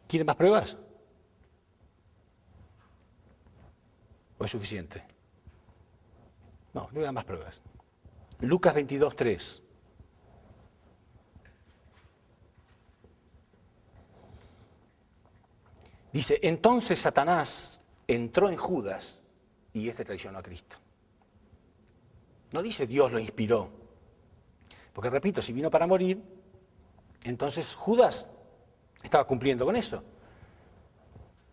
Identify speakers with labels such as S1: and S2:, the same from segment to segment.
S1: ¿Quieren más pruebas? ¿O es suficiente? No, le voy a dar más pruebas. Lucas 22:3. Dice, entonces Satanás entró en Judas y este traicionó a Cristo. No dice Dios lo inspiró. Porque repito, si vino para morir, entonces Judas estaba cumpliendo con eso.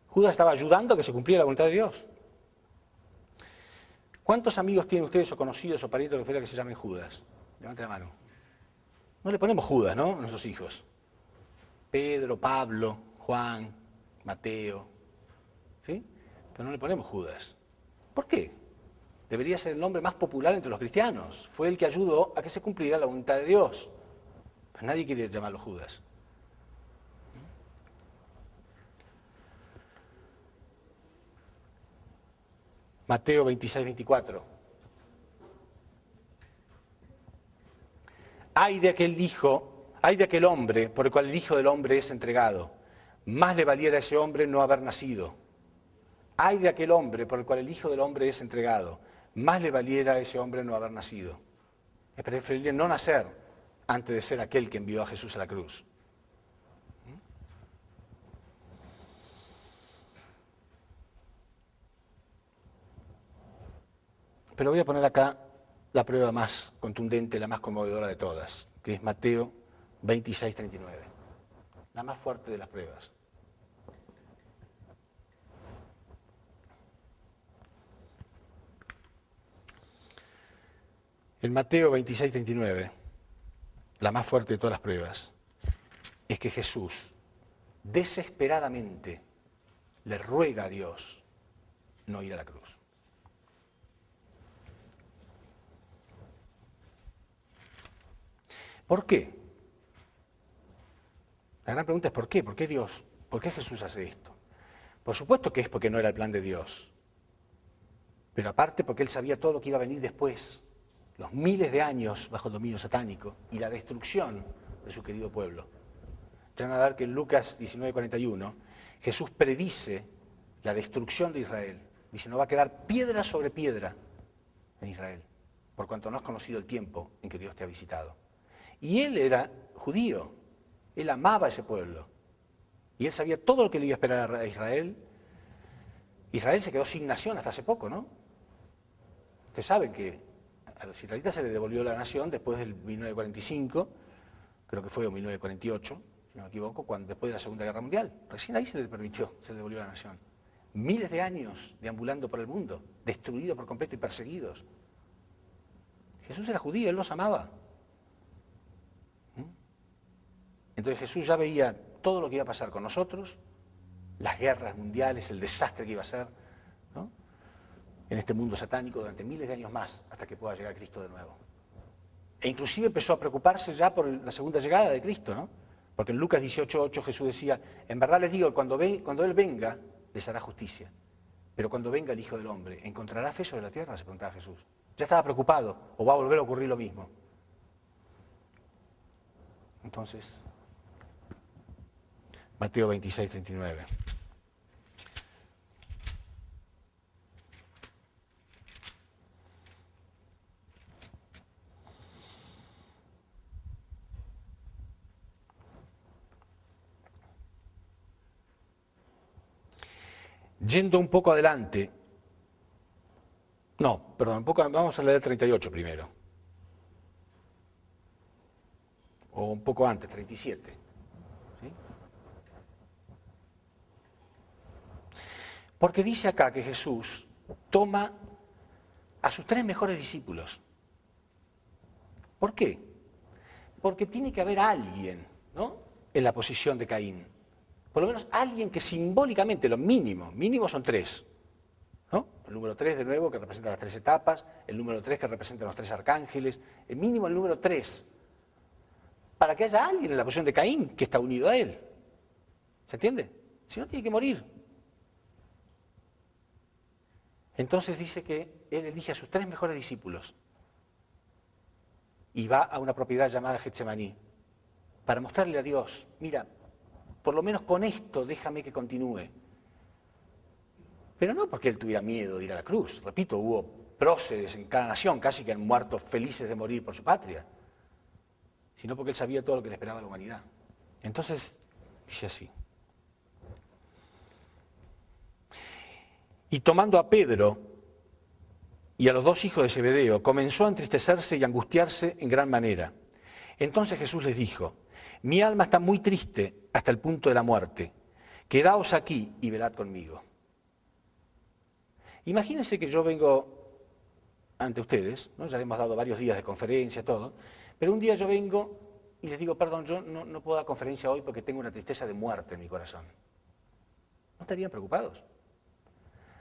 S1: Judas estaba ayudando a que se cumpliera la voluntad de Dios. ¿Cuántos amigos tienen ustedes o conocidos o parientes lo que fuera que se llamen Judas? Levanten la mano. No le ponemos Judas, ¿no? A nuestros hijos. Pedro, Pablo, Juan, Mateo. ¿Sí? Pero no le ponemos Judas. ¿Por qué? Debería ser el nombre más popular entre los cristianos. Fue el que ayudó a que se cumpliera la voluntad de Dios. Pero nadie quiere llamarlo Judas. Mateo 26:24. Ay de aquel hombre por el cual el Hijo del Hombre es entregado. Más le valiera a ese hombre no haber nacido. Ay de aquel hombre por el cual el Hijo del Hombre es entregado. Más le valiera a ese hombre no haber nacido. Es preferible no nacer antes de ser aquel que envió a Jesús a la cruz. Pero voy a poner acá la prueba más contundente, la más conmovedora de todas, que es Mateo 26:39. La más fuerte de las pruebas. En Mateo 26:39, la más fuerte de todas las pruebas, es que Jesús desesperadamente le ruega a Dios no ir a la cruz. ¿Por qué? La gran pregunta es ¿por qué? ¿Por qué Dios? ¿Por qué Jesús hace esto? Por supuesto que es porque no era el plan de Dios. Pero aparte porque Él sabía todo lo que iba a venir después. Los miles de años bajo el dominio satánico y la destrucción de su querido pueblo. Ya van a ver que en Lucas 19:41 Jesús predice la destrucción de Israel. Dice, no va a quedar piedra sobre piedra en Israel, por cuanto no has conocido el tiempo en que Dios te ha visitado. Y él era judío, él amaba a ese pueblo. Y él sabía todo lo que le iba a esperar a Israel. Israel se quedó sin nación hasta hace poco, ¿no? Ustedes saben que a los israelitas se les devolvió la nación después del 1945, creo que fue o 1948, si no me equivoco, después de la Segunda Guerra Mundial. Recién ahí se les permitió, se les devolvió la nación. Miles de años deambulando por el mundo, destruidos por completo y perseguidos. Jesús era judío, él los amaba. Entonces Jesús ya veía todo lo que iba a pasar con nosotros, las guerras mundiales, el desastre que iba a ser, ¿no? En este mundo satánico durante miles de años más, hasta que pueda llegar Cristo de nuevo. E inclusive empezó a preocuparse ya por la segunda llegada de Cristo, ¿no? Porque en Lucas 18:8 Jesús decía, en verdad les digo, cuando Él venga, les hará justicia. Pero cuando venga el Hijo del Hombre, ¿encontrará fe sobre la tierra?, se preguntaba Jesús. Ya estaba preocupado, o va a volver a ocurrir lo mismo. Entonces, Mateo 26:39. Yendo un poco adelante, vamos a leer 38 primero. O un poco antes, 37. ¿Sí? Porque dice acá que Jesús toma a sus 3 mejores discípulos. ¿Por qué? Porque tiene que haber alguien, ¿no?, en la posición de Caín. Por lo menos alguien que simbólicamente, lo mínimo son 3, ¿no? El número 3, de nuevo, que representa las 3 etapas. El número 3, que representa los 3 arcángeles. El mínimo el número 3. Para que haya alguien en la posición de Caín que está unido a él. ¿Se entiende? Si no, tiene que morir. Entonces dice que él elige a sus 3 mejores discípulos y va a una propiedad llamada Getsemaní para mostrarle a Dios, mira, por lo menos con esto déjame que continúe. Pero no porque él tuviera miedo de ir a la cruz. Repito, hubo próceres en cada nación, casi que han muerto felices de morir por su patria, sino porque él sabía todo lo que le esperaba a la humanidad. Entonces, dice así. Y tomando a Pedro y a los 2 hijos de Zebedeo, comenzó a entristecerse y angustiarse en gran manera. Entonces Jesús les dijo, mi alma está muy triste hasta el punto de la muerte. Quedaos aquí y velad conmigo. Imagínense que yo vengo ante ustedes, ¿no? Ya hemos dado varios días de conferencia, todo, pero un día yo vengo y les digo, perdón, yo no puedo dar conferencia hoy porque tengo una tristeza de muerte en mi corazón. ¿No estarían preocupados?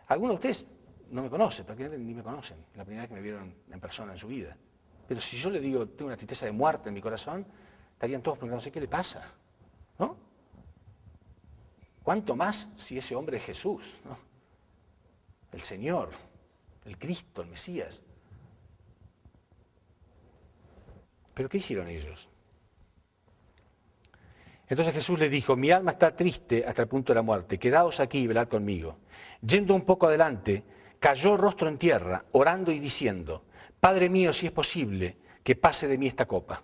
S1: Algunos de ustedes no me conocen, prácticamente ni me conocen, es la primera vez que me vieron en persona en su vida. Pero si yo les digo, tengo una tristeza de muerte en mi corazón, estarían todos preguntándose, ¿qué le pasa? ¿No? ¿Cuánto más si ese hombre es Jesús, ¿no? El Señor, el Cristo, el Mesías. ¿Pero qué hicieron ellos? Entonces Jesús les dijo, mi alma está triste hasta el punto de la muerte, quedaos aquí y velad conmigo. Yendo un poco adelante, cayó rostro en tierra, orando y diciendo, Padre mío, si es posible, que pase de mí esta copa.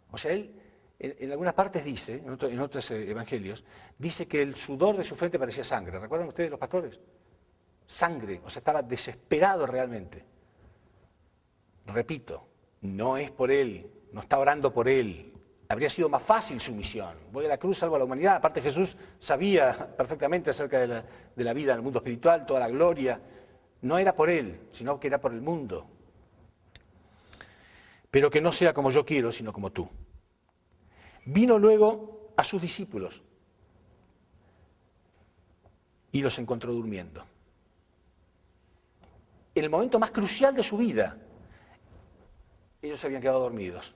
S1: O sea, él en algunas partes dice, en otros evangelios, dice que el sudor de su frente parecía sangre. ¿Recuerdan ustedes los pastores? Sangre, o sea, estaba desesperado realmente. Repito, no es por él, no está orando por él. Habría sido más fácil su misión. Voy a la cruz, salvo a la humanidad. Aparte Jesús sabía perfectamente acerca de la vida en el mundo espiritual, toda la gloria. No era por él, sino que era por el mundo. Pero que no sea como yo quiero, sino como tú. Vino luego a sus discípulos y los encontró durmiendo. En el momento más crucial de su vida, ellos se habían quedado dormidos.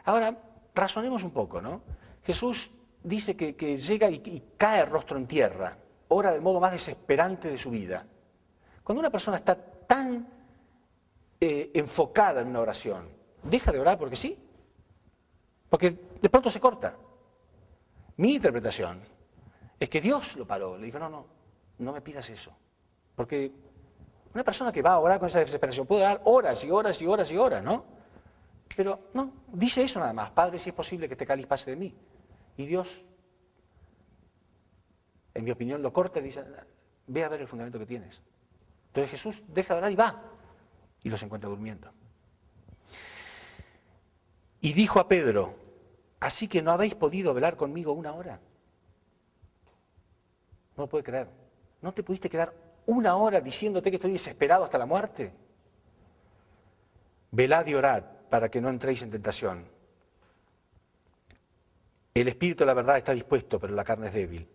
S1: Ahora, razonemos un poco, ¿no? Jesús dice que llega y cae rostro en tierra, ora del modo más desesperante de su vida. Cuando una persona está tan enfocada en una oración, deja de orar porque sí, porque de pronto se corta. Mi interpretación es que Dios lo paró, le dijo, no me pidas eso, porque una persona que va a orar con esa desesperación puede orar horas y horas y horas y horas, ¿no? Pero no, dice eso nada más, Padre, si es posible que este cáliz pase de mí. Y Dios, en mi opinión, lo corta y dice, ve a ver el fundamento que tienes. Entonces Jesús deja de orar y va, y los encuentra durmiendo. Y dijo a Pedro, ¿así que no habéis podido velar conmigo 1 hora? No lo puede creer. ¿No te pudiste quedar 1 hora diciéndote que estoy desesperado hasta la muerte? Velad y orad para que no entréis en tentación. El espíritu de la verdad está dispuesto, pero la carne es débil.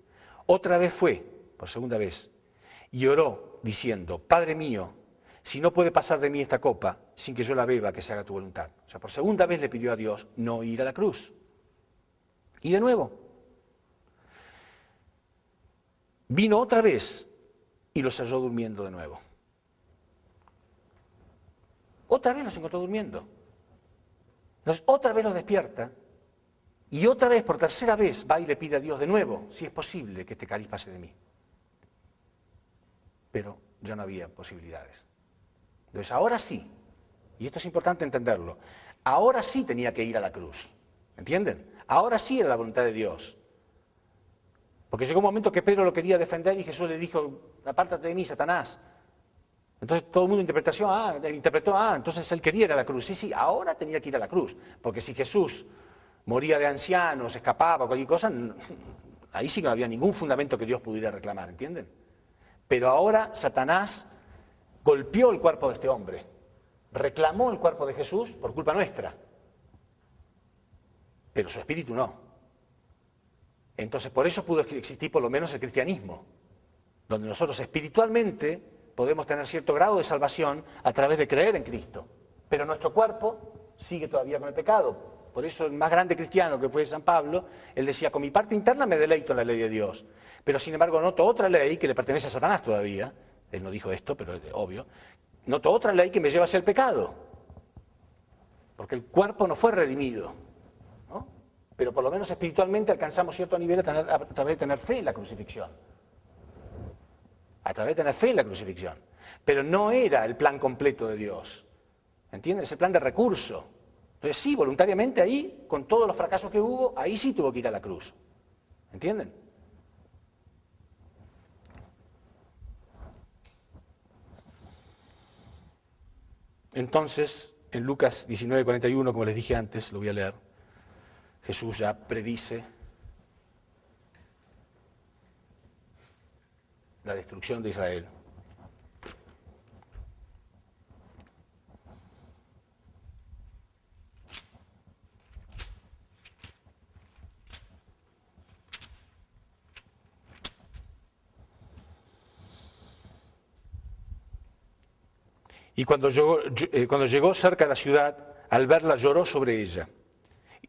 S1: Otra vez fue, por segunda vez, y oró diciendo, Padre mío, si no puede pasar de mí esta copa sin que yo la beba, que se haga tu voluntad. O sea, por segunda vez le pidió a Dios no ir a la cruz. Y de nuevo, vino otra vez y los halló durmiendo de nuevo. Otra vez los encontró durmiendo. Entonces, otra vez los despierta y otra vez, por tercera vez, va y le pide a Dios de nuevo, si es posible que este cáliz pase de mí. Pero ya no había posibilidades. Entonces, ahora sí, y esto es importante entenderlo, ahora sí tenía que ir a la cruz. ¿Entienden? Ahora sí era la voluntad de Dios. Porque llegó un momento que Pedro lo quería defender y Jesús le dijo, apártate de mí, Satanás. Entonces todo el mundo interpretó, entonces él quería ir a la cruz. Sí, ahora tenía que ir a la cruz. Porque si Jesús moría de anciano, se escapaba, cualquier cosa, ahí sí que no había ningún fundamento que Dios pudiera reclamar, ¿entienden? Pero ahora Satanás golpeó el cuerpo de este hombre, reclamó el cuerpo de Jesús por culpa nuestra, pero su espíritu no. Entonces por eso pudo existir por lo menos el cristianismo, donde nosotros espiritualmente podemos tener cierto grado de salvación a través de creer en Cristo. Pero nuestro cuerpo sigue todavía con el pecado. Por eso el más grande cristiano que fue San Pablo, él decía, con mi parte interna me deleito en la ley de Dios. Pero sin embargo noto otra ley que le pertenece a Satanás todavía, él no dijo esto, pero es obvio, noto otra ley que me lleva hacia el pecado. Porque el cuerpo no fue redimido, ¿no? Pero por lo menos espiritualmente alcanzamos cierto nivel a través de tener fe en la crucifixión. A través de tener fe en la crucifixión. Pero no era el plan completo de Dios. ¿Entienden? Es el plan de recurso. Entonces sí, voluntariamente ahí, con todos los fracasos que hubo, ahí sí tuvo que ir a la cruz. ¿Entienden? Entonces, en Lucas 19:41, como les dije antes, lo voy a leer, Jesús ya predice la destrucción de Israel. Y cuando llegó cerca de la ciudad, al verla lloró sobre ella,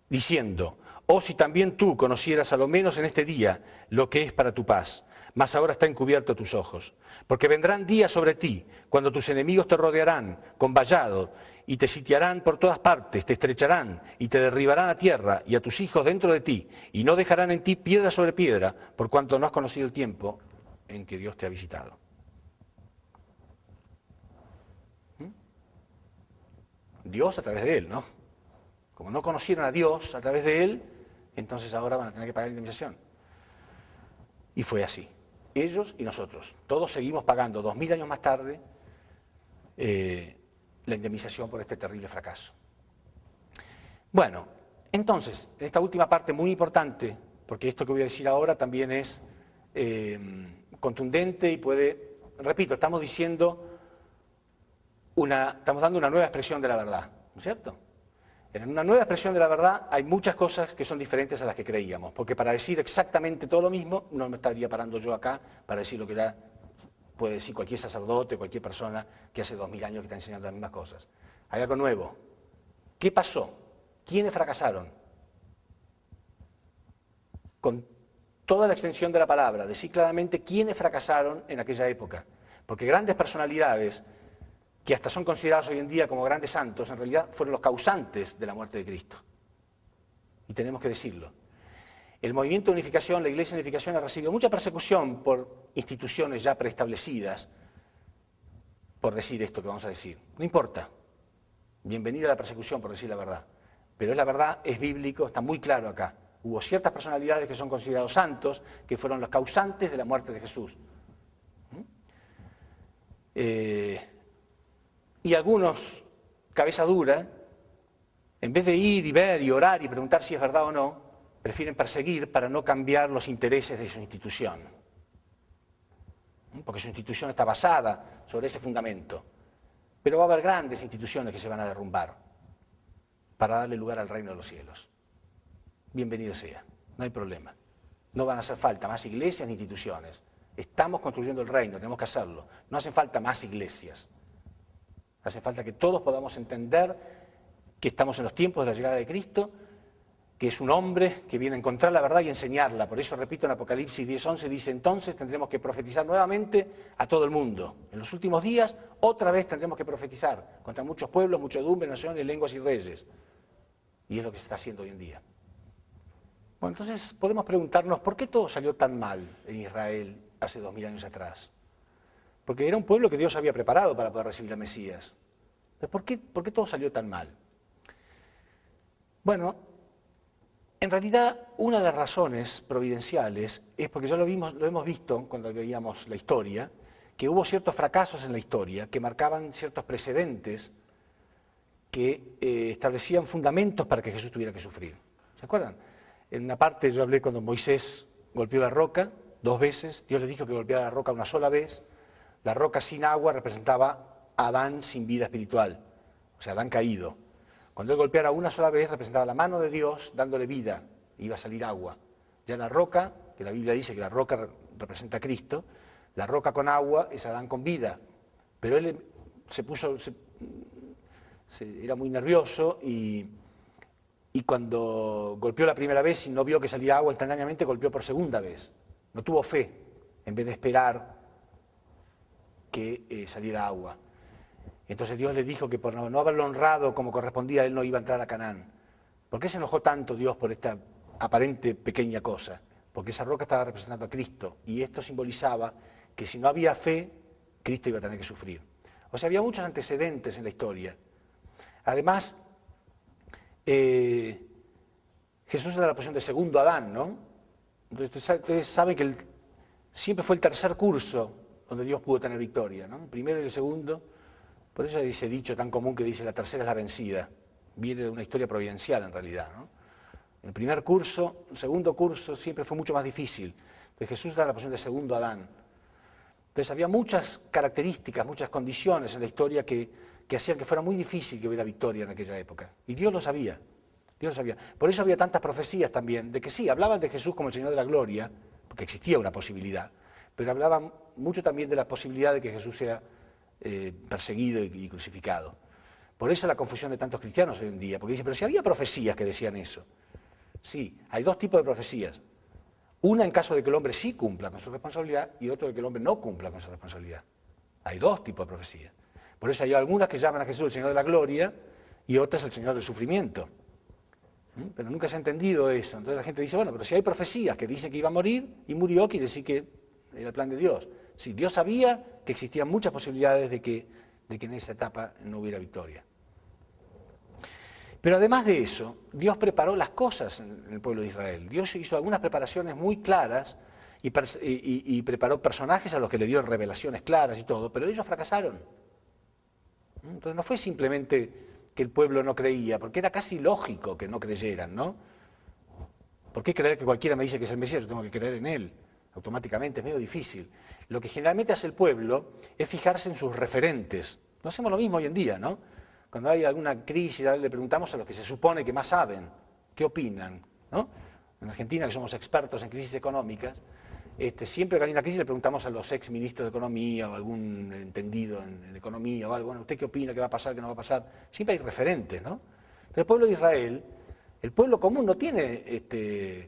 S1: diciendo, oh, si también tú conocieras a lo menos en este día lo que es para tu paz, mas ahora está encubierto a tus ojos. Porque vendrán días sobre ti, cuando tus enemigos te rodearán con vallado, y te sitiarán por todas partes, te estrecharán y te derribarán a tierra y a tus hijos dentro de ti, y no dejarán en ti piedra sobre piedra, por cuanto no has conocido el tiempo en que Dios te ha visitado. Dios a través de él, ¿no? Como no conocieron a Dios a través de él, entonces ahora van a tener que pagar la indemnización. Y fue así. Ellos y nosotros. Todos seguimos pagando 2000 años más tarde la indemnización por este terrible fracaso. Bueno, entonces, en esta última parte muy importante, porque esto que voy a decir ahora también es contundente y puede, repito, estamos dando una nueva expresión de la verdad, ¿no es cierto? En una nueva expresión de la verdad hay muchas cosas que son diferentes a las que creíamos, porque para decir exactamente todo lo mismo no me estaría parando yo acá para decir lo que ya puede decir cualquier sacerdote, cualquier persona que hace 2000 años que está enseñando las mismas cosas. Hay algo nuevo. ¿Qué pasó? ¿Quiénes fracasaron? Con toda la extensión de la palabra, decir claramente quiénes fracasaron en aquella época, porque grandes personalidades que hasta son considerados hoy en día como grandes santos, en realidad fueron los causantes de la muerte de Cristo. Y tenemos que decirlo. El movimiento de unificación, la Iglesia de unificación ha recibido mucha persecución por instituciones ya preestablecidas, por decir esto que vamos a decir. No importa. Bienvenida a la persecución por decir la verdad. Pero es la verdad, es bíblico, está muy claro acá. Hubo ciertas personalidades que son considerados santos, que fueron los causantes de la muerte de Jesús. Y algunos, cabeza dura, en vez de ir y ver y orar y preguntar si es verdad o no, prefieren perseguir para no cambiar los intereses de su institución. Porque su institución está basada sobre ese fundamento. Pero va a haber grandes instituciones que se van a derrumbar para darle lugar al reino de los cielos. Bienvenido sea, no hay problema. No van a hacer falta más iglesias ni instituciones. Estamos construyendo el reino, tenemos que hacerlo. No hacen falta más iglesias. Hace falta que todos podamos entender que estamos en los tiempos de la llegada de Cristo, que es un hombre que viene a encontrar la verdad y enseñarla. Por eso, repito, en Apocalipsis 10:11 dice, entonces tendremos que profetizar nuevamente a todo el mundo. En los últimos días, otra vez tendremos que profetizar contra muchos pueblos, muchedumbres, naciones, lenguas y reyes. Y es lo que se está haciendo hoy en día. Bueno, entonces podemos preguntarnos, ¿por qué todo salió tan mal en Israel hace 2000 años atrás? Porque era un pueblo que Dios había preparado para poder recibir al Mesías. ¿Por qué todo salió tan mal? Bueno, en realidad una de las razones providenciales es porque ya lo hemos visto cuando veíamos la historia, que hubo ciertos fracasos en la historia que marcaban ciertos precedentes que establecían fundamentos para que Jesús tuviera que sufrir. ¿Se acuerdan? En una parte yo hablé cuando Moisés golpeó la roca 2 veces, Dios le dijo que golpeara la roca una sola vez. La roca sin agua representaba a Adán sin vida espiritual, o sea, Adán caído. Cuando él golpeara una sola vez representaba la mano de Dios dándole vida, iba a salir agua. Ya la roca, que la Biblia dice que la roca representa a Cristo, La roca con agua es Adán con vida, pero él era muy nervioso y cuando golpeó la primera vez y no vio que salía agua instantáneamente, golpeó por segunda vez. No tuvo fe, en vez de esperar que saliera agua. Entonces Dios le dijo que por no haberlo honrado como correspondía, él no iba a entrar a Canaán. ¿Por qué se enojó tanto Dios por esta aparente pequeña cosa? Porque esa roca estaba representando a Cristo y esto simbolizaba que si no había fe, Cristo iba a tener que sufrir. O sea, había muchos antecedentes en la historia. Además, Jesús era la posición de segundo Adán, ¿no? Entonces, ustedes saben que siempre fue el tercer curso donde Dios pudo tener victoria, ¿no? El primero y el segundo. Por eso hay ese dicho tan común que dice la tercera es la vencida. Viene de una historia providencial en realidad, ¿no? El primer curso, el segundo curso siempre fue mucho más difícil. Entonces Jesús era la posición de segundo Adán. Entonces había muchas características, muchas condiciones en la historia que hacían que fuera muy difícil que hubiera victoria en aquella época. Y Dios lo sabía, Dios lo sabía. Por eso había tantas profecías también, de que sí, hablaban de Jesús como el Señor de la Gloria, porque existía una posibilidad, pero hablaban mucho también de la posibilidad de que Jesús sea perseguido y crucificado. Por eso la confusión de tantos cristianos hoy en día, porque dicen, pero si había profecías que decían eso. Sí, hay dos tipos de profecías. Una en caso de que el hombre sí cumpla con su responsabilidad y otro de que el hombre no cumpla con su responsabilidad. Hay dos tipos de profecías. Por eso hay algunas que llaman a Jesús el Señor de la Gloria y otras el Señor del sufrimiento. Pero nunca se ha entendido eso. Entonces la gente dice, bueno, pero si hay profecías que dicen que iba a morir y murió, quiere decir que era el plan de Dios. Sí, Dios sabía que existían muchas posibilidades de que en esa etapa no hubiera victoria. Pero además de eso, Dios preparó las cosas en el pueblo de Israel. Dios hizo algunas preparaciones muy claras y preparó personajes a los que le dio revelaciones claras y todo, pero ellos fracasaron. Entonces no fue simplemente que el pueblo no creía, porque era casi lógico que no creyeran, ¿no? ¿Por qué creer que cualquiera me dice que es el Mesías? Yo tengo que creer en él. Automáticamente, es medio difícil. Lo que generalmente hace el pueblo es fijarse en sus referentes. No hacemos lo mismo hoy en día, ¿no? Cuando hay alguna crisis, le preguntamos a los que se supone que más saben, ¿qué opinan? ¿No? En Argentina, que somos expertos en crisis económicas, siempre que hay una crisis le preguntamos a los ex ministros de Economía o algún entendido en economía o algo, bueno, ¿usted qué opina? ¿Qué va a pasar? ¿Qué no va a pasar? Siempre hay referentes, ¿no? Entonces, el pueblo de Israel, el pueblo común no tiene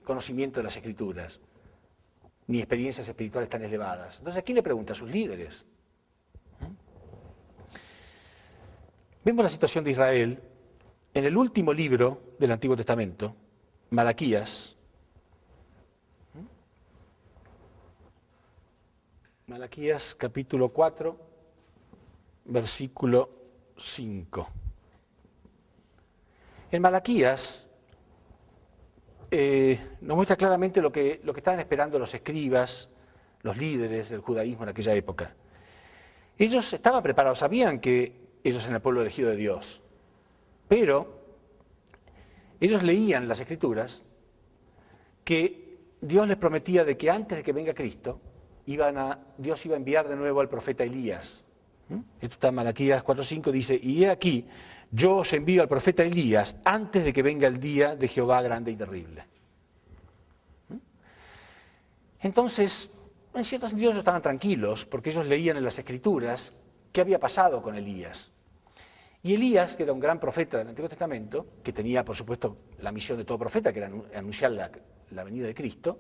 S1: conocimiento de las Escrituras, ni experiencias espirituales tan elevadas. Entonces, ¿a quién le pregunta? A sus líderes. Vemos la situación de Israel en el último libro del Antiguo Testamento, Malaquías. Malaquías capítulo 4, versículo 5. En Malaquías nos muestra claramente lo que estaban esperando los escribas, los líderes del judaísmo en aquella época. Ellos estaban preparados, sabían que ellos eran el pueblo elegido de Dios, pero ellos leían las Escrituras que Dios les prometía de que antes de que venga Cristo, Dios iba a enviar de nuevo al profeta Elías. Esto está en Malaquías 4:5, dice, y he aquí, yo os envío al profeta Elías antes de que venga el día de Jehová grande y terrible. Entonces, en cierto sentido ellos estaban tranquilos, porque ellos leían en las Escrituras qué había pasado con Elías. Y Elías, que era un gran profeta del Antiguo Testamento, que tenía, por supuesto, la misión de todo profeta, que era anunciar la venida de Cristo,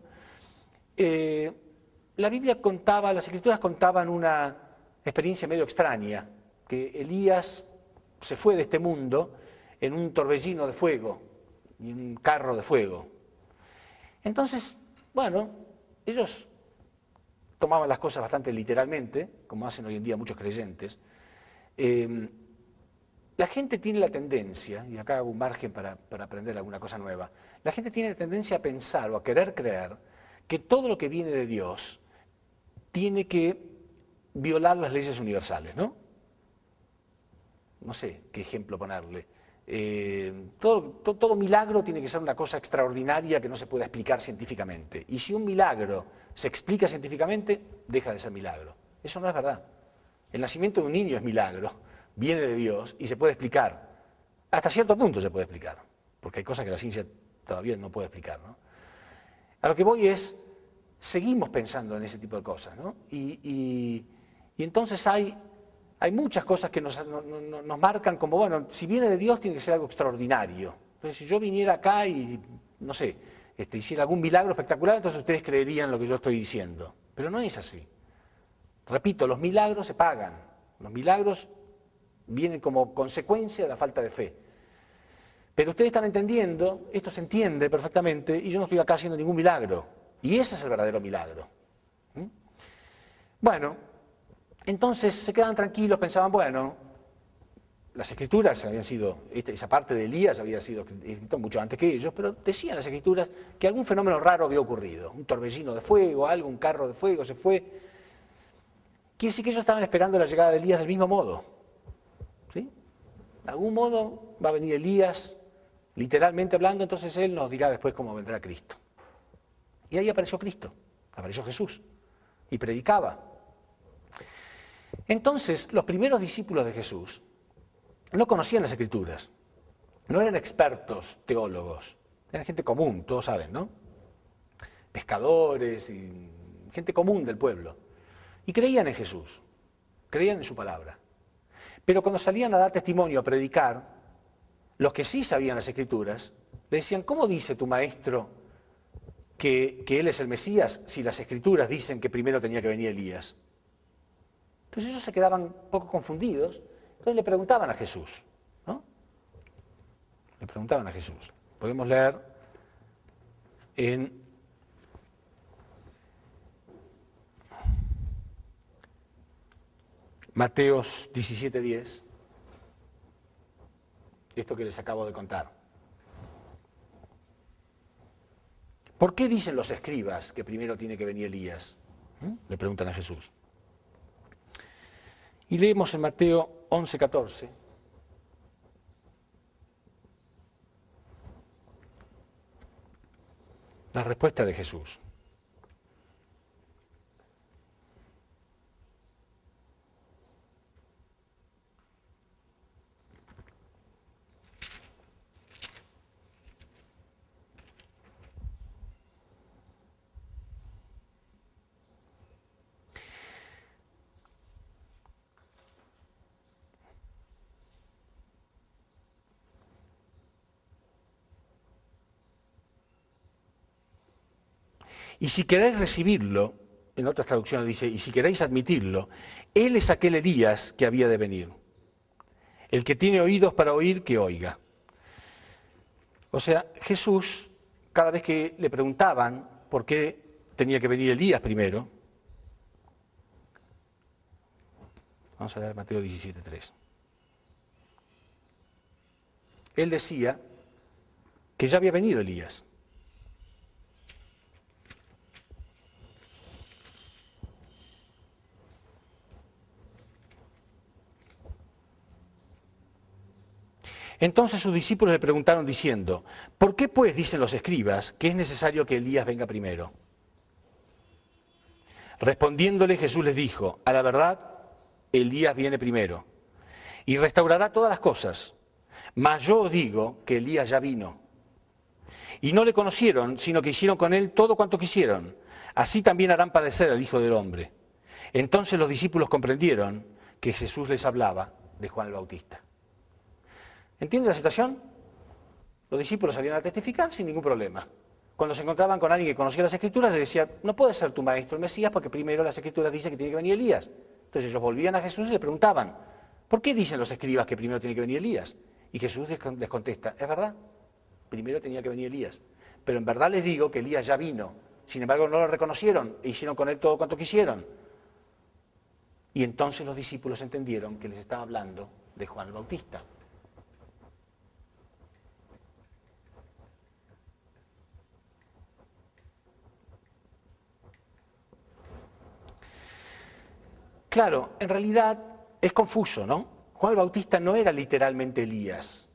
S1: la Biblia contaba, las Escrituras contaban una experiencia medio extraña, que Elías se fue de este mundo en un torbellino de fuego, y en un carro de fuego. Entonces, bueno, ellos tomaban las cosas bastante literalmente, como hacen hoy en día muchos creyentes. La gente tiene la tendencia, y acá hago un margen para aprender alguna cosa nueva, la gente tiene la tendencia a pensar o a querer creer que todo lo que viene de Dios tiene que violar las leyes universales, ¿no? No sé qué ejemplo ponerle. Todo milagro tiene que ser una cosa extraordinaria que no se pueda explicar científicamente. Y si un milagro se explica científicamente, deja de ser milagro. Eso no es verdad. El nacimiento de un niño es milagro, viene de Dios y se puede explicar. Hasta cierto punto se puede explicar, porque hay cosas que la ciencia todavía no puede explicar, ¿no? A lo que voy es, seguimos pensando en ese tipo de cosas, ¿no? Y entonces hay muchas cosas que nos marcan como, bueno, si viene de Dios tiene que ser algo extraordinario. Entonces, si yo viniera acá y, no sé, hiciera algún milagro espectacular, entonces ustedes creerían lo que yo estoy diciendo. Pero no es así. Repito, los milagros se pagan. Los milagros vienen como consecuencia de la falta de fe. Pero ustedes están entendiendo, esto se entiende perfectamente, y yo no estoy acá haciendo ningún milagro. Y ese es el verdadero milagro. ¿Mm? Bueno, entonces se quedaban tranquilos, pensaban, bueno, las escrituras habían sido, esa parte de Elías había sido escrita mucho antes que ellos, pero decían las escrituras que algún fenómeno raro había ocurrido, un torbellino de fuego, algo, un carro de fuego se fue. Quiere decir que ellos estaban esperando la llegada de Elías del mismo modo. ¿Sí? De algún modo va a venir Elías, literalmente hablando, entonces él nos dirá después cómo vendrá Cristo. Y ahí apareció Cristo, apareció Jesús, y predicaba. Entonces, los primeros discípulos de Jesús no conocían las Escrituras, no eran expertos teólogos, eran gente común, todos saben, ¿no? Pescadores y gente común del pueblo. Y creían en Jesús, creían en su palabra. Pero cuando salían a dar testimonio, a predicar, los que sí sabían las Escrituras, le decían, ¿cómo dice tu maestro que él es el Mesías si las Escrituras dicen que primero tenía que venir Elías? Entonces ellos se quedaban un poco confundidos, entonces le preguntaban a Jesús, ¿no? Le preguntaban a Jesús. Podemos leer en Mateos 17:10, esto que les acabo de contar. ¿Por qué dicen los escribas que primero tiene que venir Elías? Le preguntan a Jesús. Y leemos en Mateo 11:14. La respuesta de Jesús. Y si queréis recibirlo, en otras traducciones dice, y si queréis admitirlo, él es aquel Elías que había de venir. El que tiene oídos para oír, que oiga. O sea, Jesús, cada vez que le preguntaban por qué tenía que venir Elías primero, vamos a leer Mateo 17:3. Él decía que ya había venido Elías. Entonces sus discípulos le preguntaron diciendo, ¿por qué pues dicen los escribas que es necesario que Elías venga primero? Respondiéndole Jesús les dijo, a la verdad, Elías viene primero y restaurará todas las cosas, mas yo os digo que Elías ya vino. Y no le conocieron, sino que hicieron con él todo cuanto quisieron. Así también harán padecer al Hijo del Hombre. Entonces los discípulos comprendieron que Jesús les hablaba de Juan el Bautista. ¿Entiende la situación? Los discípulos salían a testificar sin ningún problema. Cuando se encontraban con alguien que conocía las Escrituras, les decía, no puede ser tu maestro el Mesías porque primero las Escrituras dicen que tiene que venir Elías. Entonces ellos volvían a Jesús y le preguntaban, ¿por qué dicen los escribas que primero tiene que venir Elías? Y Jesús les contesta, es verdad, primero tenía que venir Elías. Pero en verdad les digo que Elías ya vino. Sin embargo, no lo reconocieron e hicieron con él todo cuanto quisieron. Y entonces los discípulos entendieron que les estaba hablando de Juan el Bautista. Claro, en realidad es confuso, ¿no? Juan el Bautista no era literalmente Elías.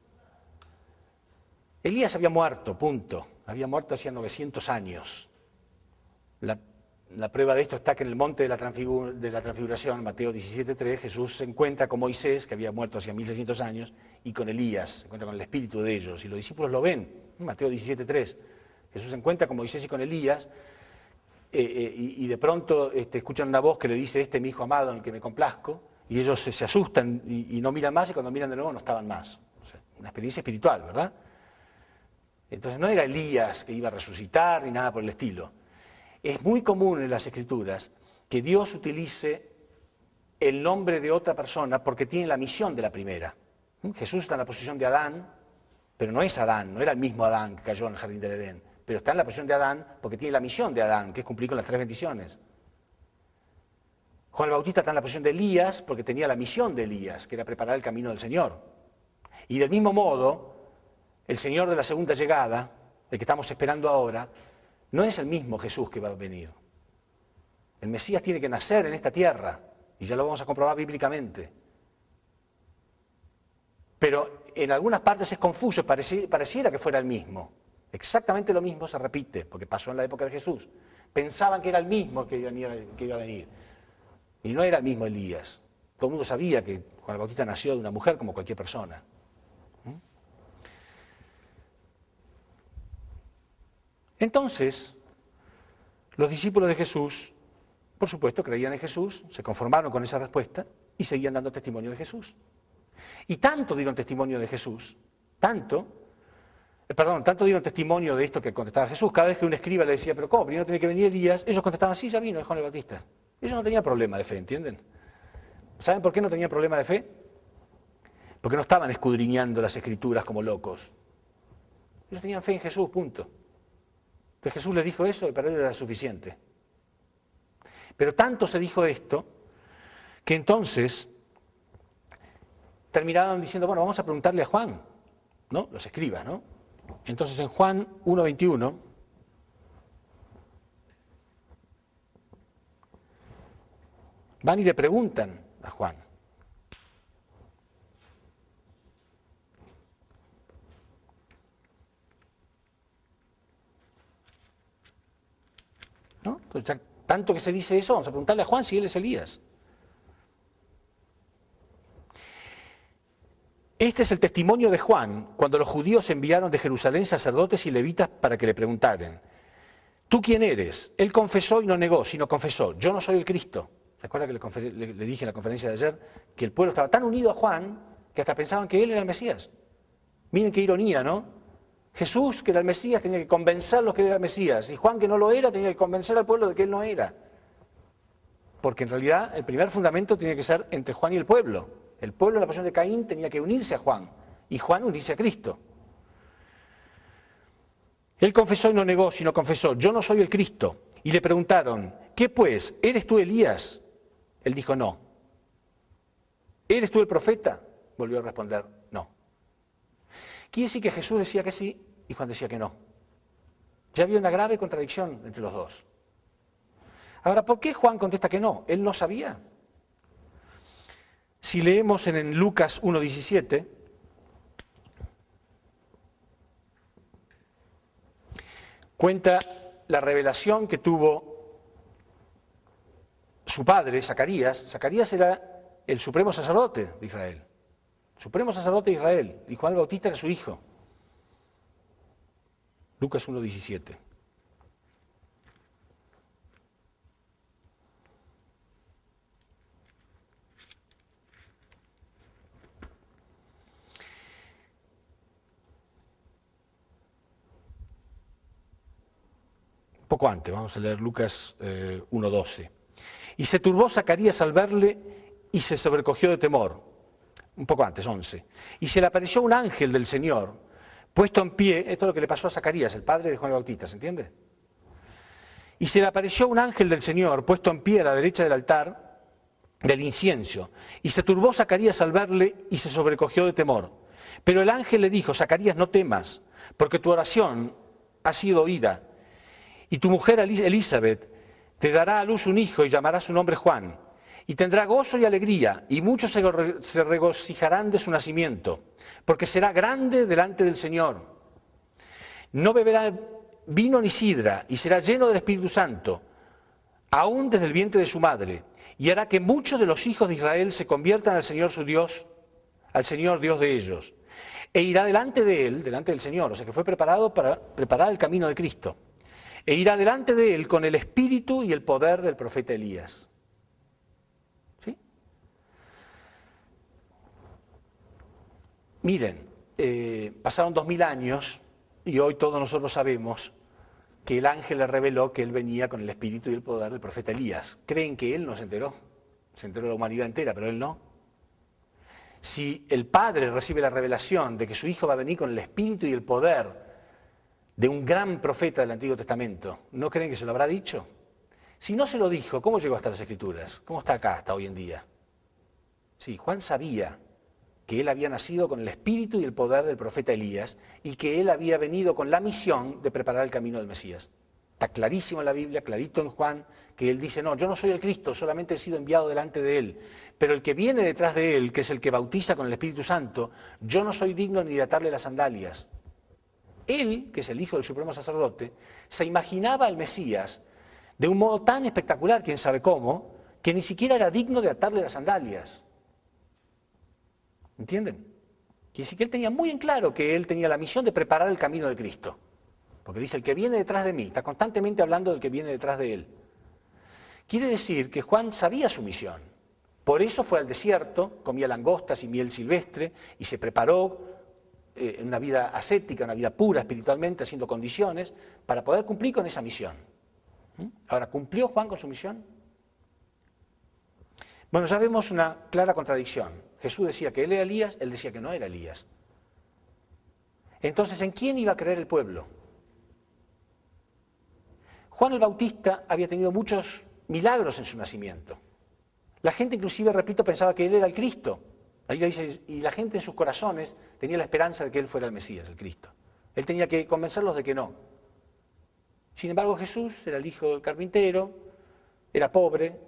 S1: Elías había muerto, punto. Había muerto hacía 900 años. La prueba de esto está que en el monte de la transfiguración, Mateo 17:3, Jesús se encuentra con Moisés, que había muerto hacía 1600 años, y con Elías, se encuentra con el espíritu de ellos. Y los discípulos lo ven, Mateo 17:3. Jesús se encuentra con Moisés y con Elías, y de pronto escuchan una voz que le dice, este es mi hijo amado en el que me complazco, y ellos se asustan y no miran más, y cuando miran de nuevo no estaban más. O sea, una experiencia espiritual, ¿verdad? Entonces no era Elías que iba a resucitar ni nada por el estilo. Es muy común en las Escrituras que Dios utilice el nombre de otra persona porque tiene la misión de la primera. Jesús está en la posición de Adán, pero no es Adán, no era el mismo Adán que cayó en el jardín del Edén, pero está en la posición de Adán porque tiene la misión de Adán, que es cumplir con las 3 bendiciones. Juan el Bautista está en la posición de Elías porque tenía la misión de Elías, que era preparar el camino del Señor. Y del mismo modo, el Señor de la segunda llegada, el que estamos esperando ahora, no es el mismo Jesús que va a venir. El Mesías tiene que nacer en esta tierra, y ya lo vamos a comprobar bíblicamente. Pero en algunas partes es confuso, pareciera que fuera el mismo. Exactamente lo mismo se repite, porque pasó en la época de Jesús. Pensaban que era el mismo que iba a venir. Y no era el mismo Elías. Todo el mundo sabía que Juan el Bautista nació de una mujer como cualquier persona. Entonces, los discípulos de Jesús, por supuesto, creían en Jesús, se conformaron con esa respuesta y seguían dando testimonio de Jesús. Y tanto dieron testimonio de Jesús, tanto dieron testimonio de esto que contestaba Jesús. Cada vez que un escriba le decía, pero ¿cómo? Primero tiene que venir Elías, ellos contestaban, sí, ya vino Juan el Bautista. Ellos no tenían problema de fe, ¿entienden? ¿Saben por qué no tenían problema de fe? Porque no estaban escudriñando las Escrituras como locos. Ellos tenían fe en Jesús, punto. Entonces Jesús les dijo eso y para ellos era suficiente. Pero tanto se dijo esto, que entonces terminaron diciendo, bueno, vamos a preguntarle a Juan, ¿no? Los escribas, ¿no? Entonces en Juan 1:21, van y le preguntan a Juan. ¿No? Entonces, ya, tanto que se dice eso, vamos a preguntarle a Juan si él es Elías. Este es el testimonio de Juan cuando los judíos enviaron de Jerusalén sacerdotes y levitas para que le preguntaran, ¿tú quién eres? Él confesó y no negó, sino confesó, yo no soy el Cristo. ¿Recuerda que le dije en la conferencia de ayer que el pueblo estaba tan unido a Juan que hasta pensaban que él era el Mesías? Miren qué ironía, ¿no? Jesús, que era el Mesías, tenía que convencerlos que era el Mesías, y Juan, que no lo era, tenía que convencer al pueblo de que él no era. Porque en realidad el primer fundamento tiene que ser entre Juan y el pueblo. El pueblo en la pasión de Caín tenía que unirse a Juan, y Juan unirse a Cristo. Él confesó y no negó, sino confesó, yo no soy el Cristo. Y le preguntaron, ¿qué pues? ¿Eres tú Elías? Él dijo, no. ¿Eres tú el profeta? Volvió a responder, no. Quiere decir que Jesús decía que sí y Juan decía que no. Ya había una grave contradicción entre los dos. Ahora, ¿por qué Juan contesta que no? Él no sabía. Si leemos en Lucas 1:17, cuenta la revelación que tuvo su padre, Zacarías. Zacarías era el supremo sacerdote de Israel. Supremo sacerdote de Israel, y Juan el Bautista era su hijo. Lucas 1:17. Poco antes, vamos a leer Lucas 1:12. Y se turbó Zacarías al verle y se sobrecogió de temor. Un poco antes, 11. Y se le apareció un ángel del Señor, puesto en pie, esto es lo que le pasó a Zacarías, el padre de Juan el Bautista, ¿se entiende? Y se le apareció un ángel del Señor, puesto en pie a la derecha del altar del incienso. Y se turbó Zacarías al verle y se sobrecogió de temor. Pero el ángel le dijo, Zacarías, no temas, porque tu oración ha sido oída. Y tu mujer Elizabeth te dará a luz un hijo y llamará su nombre Juan. Y tendrá gozo y alegría, y muchos se regocijarán de su nacimiento, porque será grande delante del Señor. No beberá vino ni sidra, y será lleno del Espíritu Santo, aún desde el vientre de su madre, y hará que muchos de los hijos de Israel se conviertan al Señor su Dios, al Señor Dios de ellos. E irá delante de él, delante del Señor, o sea que fue preparado para preparar el camino de Cristo. e irá delante de él con el espíritu y el poder del profeta Elías. ¿Sí? Miren, pasaron 2000 años y hoy todos nosotros sabemos que el ángel le reveló que él venía con el espíritu y el poder del profeta Elías. ¿Creen que él no se enteró? Se enteró la humanidad entera, pero él no. Si el Padre recibe la revelación de que su Hijo va a venir con el espíritu y el poder de un gran profeta del Antiguo Testamento, ¿no creen que se lo habrá dicho? Si no se lo dijo, ¿cómo llegó hasta las Escrituras? ¿Cómo está acá hasta hoy en día? Sí, Juan sabía que él había nacido con el espíritu y el poder del profeta Elías y que él había venido con la misión de preparar el camino del Mesías. Está clarísimo en la Biblia, clarito en Juan, que él dice, no, yo no soy el Cristo, solamente he sido enviado delante de él. Pero el que viene detrás de él, que es el que bautiza con el Espíritu Santo, yo no soy digno ni de atarle las sandalias. Él, que es el hijo del supremo sacerdote, se imaginaba al Mesías de un modo tan espectacular, quién sabe cómo, que ni siquiera era digno de atarle las sandalias. ¿Entienden? Quiere decir que él tenía muy en claro que él tenía la misión de preparar el camino de Cristo. Porque dice, el que viene detrás de mí, está constantemente hablando del que viene detrás de él. Quiere decir que Juan sabía su misión. Por eso fue al desierto, comía langostas y miel silvestre y se preparó en una vida ascética, una vida pura espiritualmente, haciendo condiciones para poder cumplir con esa misión. Ahora, ¿cumplió Juan con su misión? Bueno, ya vemos una clara contradicción. Jesús decía que él era Elías, él decía que no era Elías. Entonces, ¿en quién iba a creer el pueblo? Juan el Bautista había tenido muchos milagros en su nacimiento. La gente inclusive, repito, pensaba que él era el Cristo. La Biblia dice, y la gente en sus corazones tenía la esperanza de que él fuera el Mesías, el Cristo. Él tenía que convencerlos de que no. Sin embargo, Jesús era el hijo del carpintero, era pobre.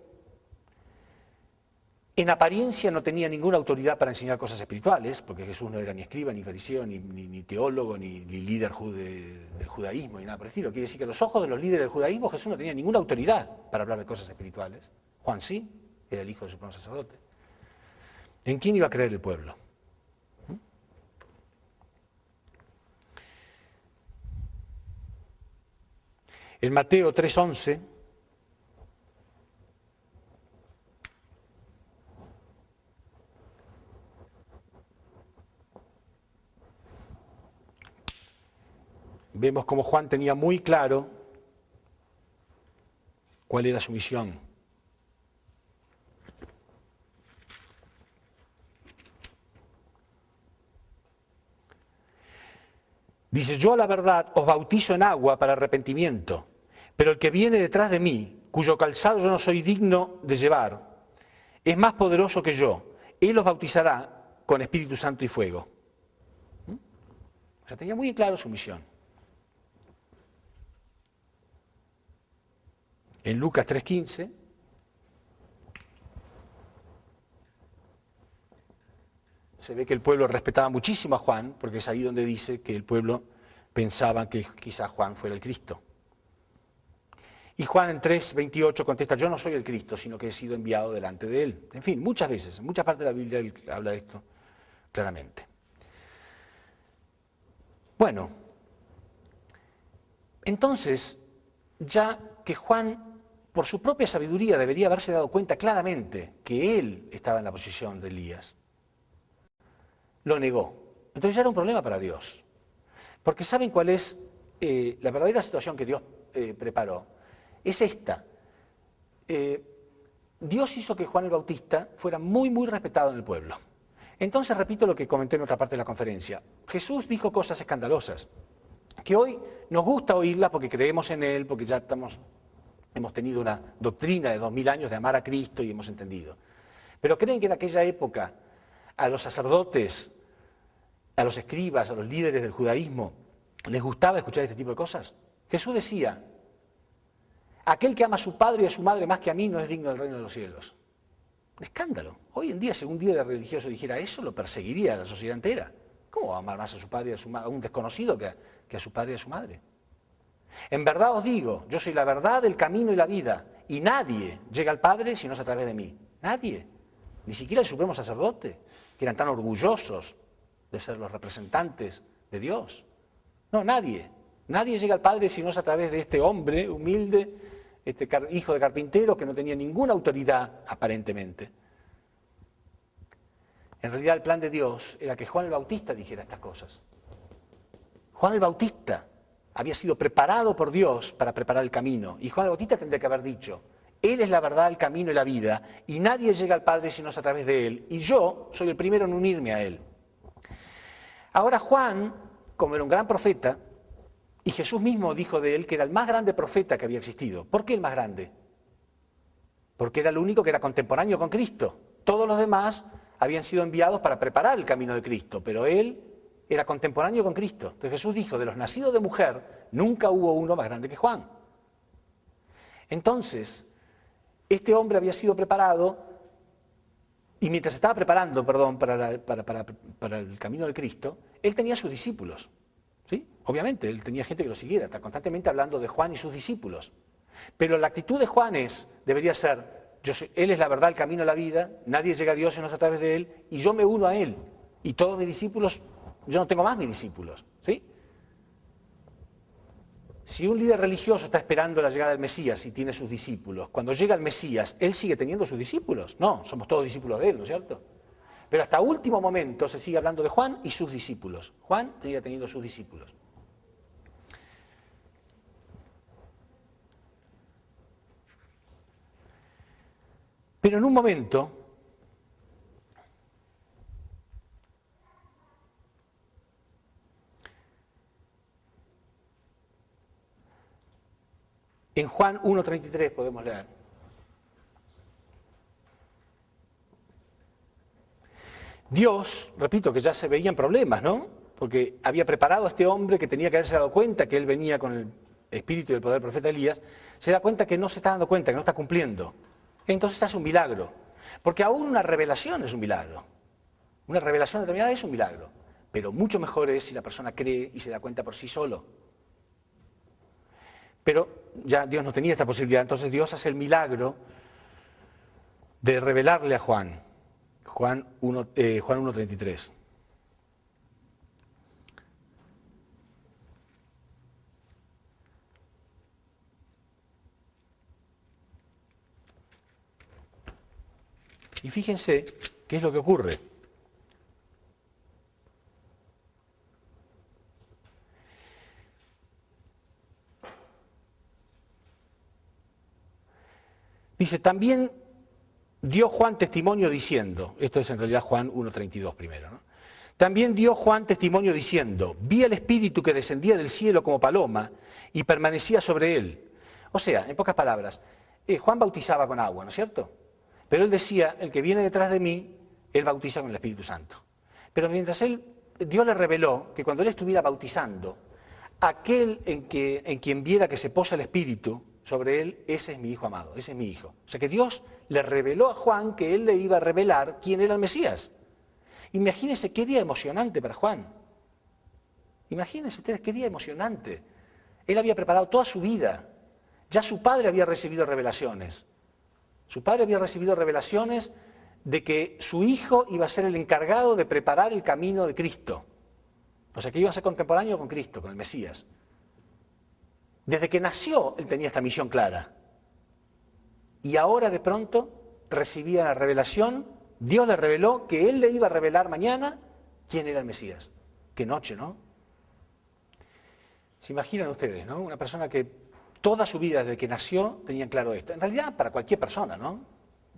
S1: En apariencia no tenía ninguna autoridad para enseñar cosas espirituales, porque Jesús no era ni escriba, ni fariseo, ni teólogo, ni líder del judaísmo, ni nada por el estilo. Quiere decir que a los ojos de los líderes del judaísmo Jesús no tenía ninguna autoridad para hablar de cosas espirituales. Juan sí, era el hijo del supremo sacerdote. ¿En quién iba a creer el pueblo? En Mateo 3:11, vemos cómo Juan tenía muy claro cuál era su misión. Dice, yo a la verdad os bautizo en agua para arrepentimiento, pero el que viene detrás de mí, cuyo calzado yo no soy digno de llevar, es más poderoso que yo. Él os bautizará con Espíritu Santo y fuego. O sea, tenía muy en claro su misión. En Lucas 3:15, se ve que el pueblo respetaba muchísimo a Juan, porque es ahí donde dice que el pueblo pensaba que quizás Juan fuera el Cristo. Y Juan en 3:28 contesta, yo no soy el Cristo, sino que he sido enviado delante de él. En fin, muchas veces, en muchas partes de la Biblia él habla de esto claramente. Bueno, entonces, ya que Juan, por su propia sabiduría, debería haberse dado cuenta claramente que él estaba en la posición de Elías, lo negó. Entonces ya era un problema para Dios. Porque ¿saben cuál es la verdadera situación que Dios preparó? Es esta. Dios hizo que Juan el Bautista fuera muy, muy respetado en el pueblo. Entonces repito lo que comenté en otra parte de la conferencia. Jesús dijo cosas escandalosas, que hoy nos gusta oírlas porque creemos en Él, porque ya hemos tenido una doctrina de 2000 años de amar a Cristo y hemos entendido. Pero ¿creen que en aquella época a los sacerdotes, a los escribas, a los líderes del judaísmo, les gustaba escuchar este tipo de cosas? Jesús decía, aquel que ama a su padre y a su madre más que a mí no es digno del reino de los cielos. Un escándalo. Hoy en día, si un líder religioso dijera eso, lo perseguiría a la sociedad entera. ¿Cómo va a amar más a su padre y a su madre, a un desconocido que a su padre y a su madre? En verdad os digo, yo soy la verdad, el camino y la vida, y nadie llega al Padre si no es a través de mí. Nadie. Ni siquiera el supremo sacerdote, que eran tan orgullosos de ser los representantes de Dios. No, nadie Nadie llega al Padre si no es a través de este hombre humilde, este hijo de carpintero que no tenía ninguna autoridad aparentemente. En realidad el plan de Dios era que Juan el Bautista dijera estas cosas. Juan el Bautista había sido preparado por Dios para preparar el camino. Y Juan el Bautista tendría que haber dicho, Él es la verdad, el camino y la vida, y nadie llega al Padre si no es a través de Él. Y yo soy el primero en unirme a Él. Ahora Juan, como era un gran profeta, y Jesús mismo dijo de él que era el más grande profeta que había existido. ¿Por qué el más grande? Porque era el único que era contemporáneo con Cristo. Todos los demás habían sido enviados para preparar el camino de Cristo, pero él era contemporáneo con Cristo. Entonces Jesús dijo, de los nacidos de mujer, nunca hubo uno más grande que Juan. Entonces, este hombre había sido preparado, y mientras estaba preparando, para el camino de Cristo, él tenía sus discípulos. ¿Sí? Obviamente, él tenía gente que lo siguiera, está constantemente hablando de Juan y sus discípulos. Pero la actitud de Juan debería ser, él es la verdad, el camino, la vida, nadie llega a Dios si no es a través de él, y yo me uno a él. Y todos mis discípulos, yo no tengo más mis discípulos. ¿Sí? Si un líder religioso está esperando la llegada del Mesías y tiene sus discípulos, cuando llega el Mesías, ¿él sigue teniendo sus discípulos? No, somos todos discípulos de él, ¿no es cierto? Pero hasta último momento se sigue hablando de Juan y sus discípulos. Juan seguía teniendo sus discípulos. Pero en un momento, en Juan 1:33 podemos leer, Dios, repito, que ya se veían problemas, ¿no? Porque había preparado a este hombre que tenía que haberse dado cuenta que él venía con el espíritu y el poder del profeta Elías, se da cuenta que no se está dando cuenta, que no está cumpliendo. Entonces hace un milagro. Porque aún una revelación es un milagro. Una revelación determinada es un milagro. Pero mucho mejor es si la persona cree y se da cuenta por sí solo. Pero ya Dios no tenía esta posibilidad, entonces Dios hace el milagro de revelarle a Juan. Juan 1:33. Y fíjense qué es lo que ocurre. Dice, también dio Juan testimonio diciendo, esto es en realidad Juan 1:32 primero, ¿no? También dio Juan testimonio diciendo, vi al Espíritu que descendía del cielo como paloma y permanecía sobre él. O sea, en pocas palabras, Juan bautizaba con agua, ¿no es cierto? Pero él decía, el que viene detrás de mí, él bautiza con el Espíritu Santo. Pero mientras Dios le reveló que cuando él estuviera bautizando, aquel en quien viera que se posa el Espíritu sobre él, ese es mi Hijo amado, ese es mi Hijo. O sea que Dios le reveló a Juan que él le iba a revelar quién era el Mesías. Imagínense qué día emocionante para Juan. Imagínense ustedes qué día emocionante. Él había preparado toda su vida. Ya su padre había recibido revelaciones. Su padre había recibido revelaciones de que su hijo iba a ser el encargado de preparar el camino de Cristo. O sea que iba a ser contemporáneo con Cristo, con el Mesías. Desde que nació él tenía esta misión clara. Y ahora de pronto recibía la revelación, Dios le reveló que él le iba a revelar mañana quién era el Mesías. Qué noche, ¿no? Se imaginan ustedes, ¿no? Una persona que toda su vida desde que nació tenía claro esto. En realidad para cualquier persona, ¿no?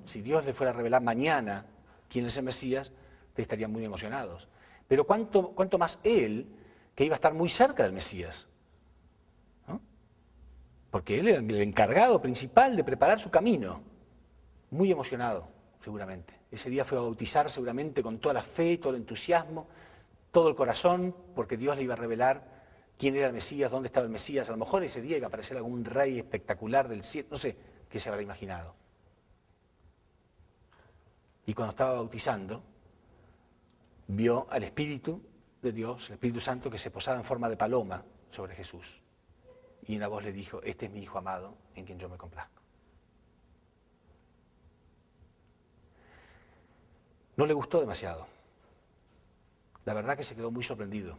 S1: Si Dios le fuera a revelar mañana quién es el Mesías, estarían muy emocionados. Pero cuánto más él, que iba a estar muy cerca del Mesías. ¿No? Porque él era el encargado principal de preparar su camino. Muy emocionado, seguramente. Ese día fue a bautizar seguramente con toda la fe, todo el entusiasmo, todo el corazón, porque Dios le iba a revelar quién era el Mesías, dónde estaba el Mesías. A lo mejor ese día iba a aparecer algún rey espectacular del cielo, no sé qué se habrá imaginado. Y cuando estaba bautizando, vio al Espíritu de Dios, el Espíritu Santo, que se posaba en forma de paloma sobre Jesús. Y una voz le dijo, este es mi Hijo amado, en quien yo me complazco. No le gustó demasiado. La verdad que se quedó muy sorprendido.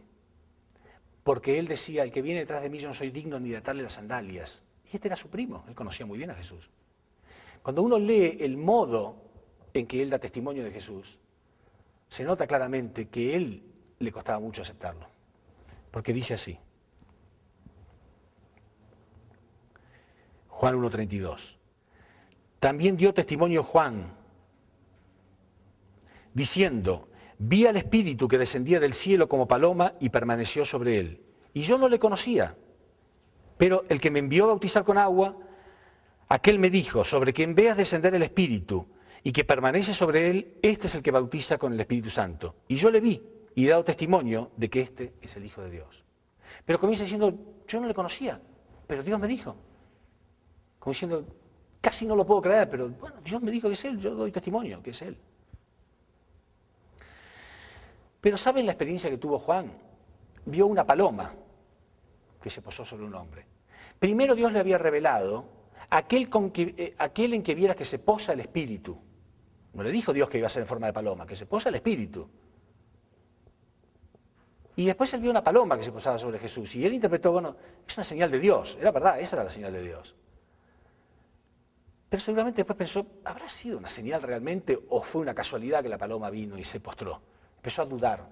S1: porque él decía, el que viene detrás de mí yo no soy digno ni de atarle las sandalias. Y este era su primo, él conocía muy bien a Jesús. Cuando uno lee el modo en que él da testimonio de Jesús, se nota claramente que a él le costaba mucho aceptarlo. Porque dice así, Juan 1:32, también dio testimonio Juan, diciendo, vi al Espíritu que descendía del cielo como paloma y permaneció sobre él. Y yo no le conocía, pero el que me envió a bautizar con agua, aquel me dijo, sobre quien veas descender el Espíritu y que permanece sobre él, este es el que bautiza con el Espíritu Santo. Y yo le vi y he dado testimonio de que este es el Hijo de Dios. Pero comienza diciendo, yo no le conocía, pero Dios me dijo. Como diciendo, casi no lo puedo creer, pero bueno, Dios me dijo que es él, yo doy testimonio que es él. Pero ¿saben la experiencia que tuvo Juan? Vio una paloma que se posó sobre un hombre. Primero Dios le había revelado aquel en que vieras que se posa el Espíritu. No le dijo Dios que iba a ser en forma de paloma, que se posa el Espíritu. Y después él vio una paloma que se posaba sobre Jesús y él interpretó, bueno, es una señal de Dios. Era verdad, esa era la señal de Dios. Pero seguramente después pensó, ¿habrá sido una señal realmente o fue una casualidad que la paloma vino y se postró? Empezó a dudar.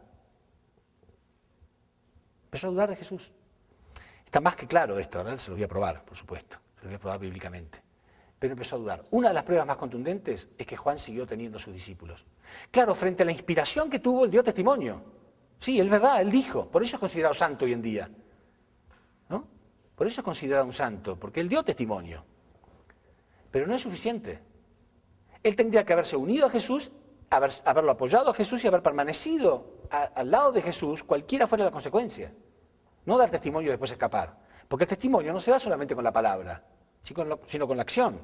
S1: Empezó a dudar de Jesús. Está más que claro esto, ¿verdad? Se lo voy a probar, por supuesto. Se lo voy a probar bíblicamente. Pero empezó a dudar. Una de las pruebas más contundentes es que Juan siguió teniendo sus discípulos. Claro, frente a la inspiración que tuvo, él dio testimonio. Sí, es verdad, él dijo. Por eso es considerado santo hoy en día. ¿No? Por eso es considerado un santo, porque él dio testimonio. Pero no es suficiente. Él tendría que haberse unido a Jesús, haberlo apoyado a Jesús y haber permanecido al lado de Jesús, cualquiera fuera la consecuencia. No dar testimonio y después escapar. Porque el testimonio no se da solamente con la palabra, sino con la acción.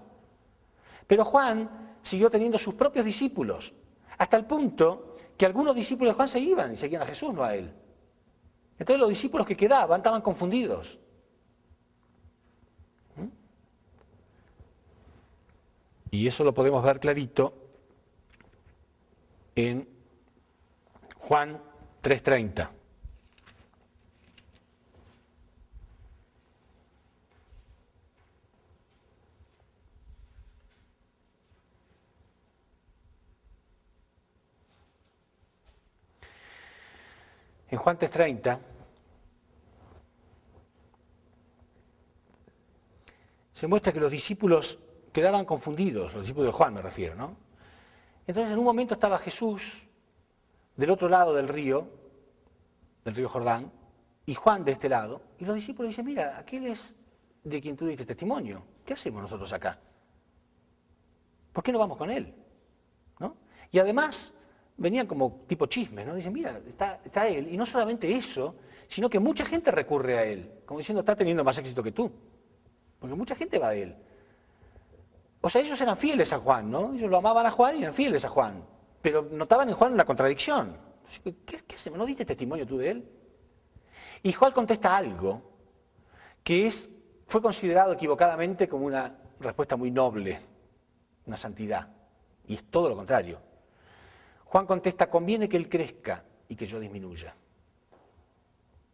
S1: Pero Juan siguió teniendo sus propios discípulos, hasta el punto que algunos discípulos de Juan se iban y seguían a Jesús, no a él. Entonces los discípulos que quedaban estaban confundidos. Y eso lo podemos ver clarito en Juan 3:30. En Juan 3:30 se muestra que los discípulos quedaban confundidos, los discípulos de Juan me refiero, ¿no? Entonces en un momento estaba Jesús del otro lado del río Jordán, y Juan de este lado, y los discípulos dicen, mira, aquel es de quien tú diste testimonio, ¿qué hacemos nosotros acá? ¿Por qué no vamos con él? ¿No? Y además venían como tipo chismes, ¿no? Dicen, mira, está él, y no solamente eso, sino que mucha gente recurre a él, como diciendo, está teniendo más éxito que tú, porque mucha gente va a él. O sea, ellos eran fieles a Juan, ¿no? Ellos lo amaban a Juan y eran fieles a Juan, pero notaban en Juan una contradicción. ¿Qué hacemos? ¿No diste testimonio tú de él? Y Juan contesta algo que fue considerado equivocadamente como una respuesta muy noble, una santidad, y es todo lo contrario. Juan contesta, conviene que él crezca y que yo disminuya.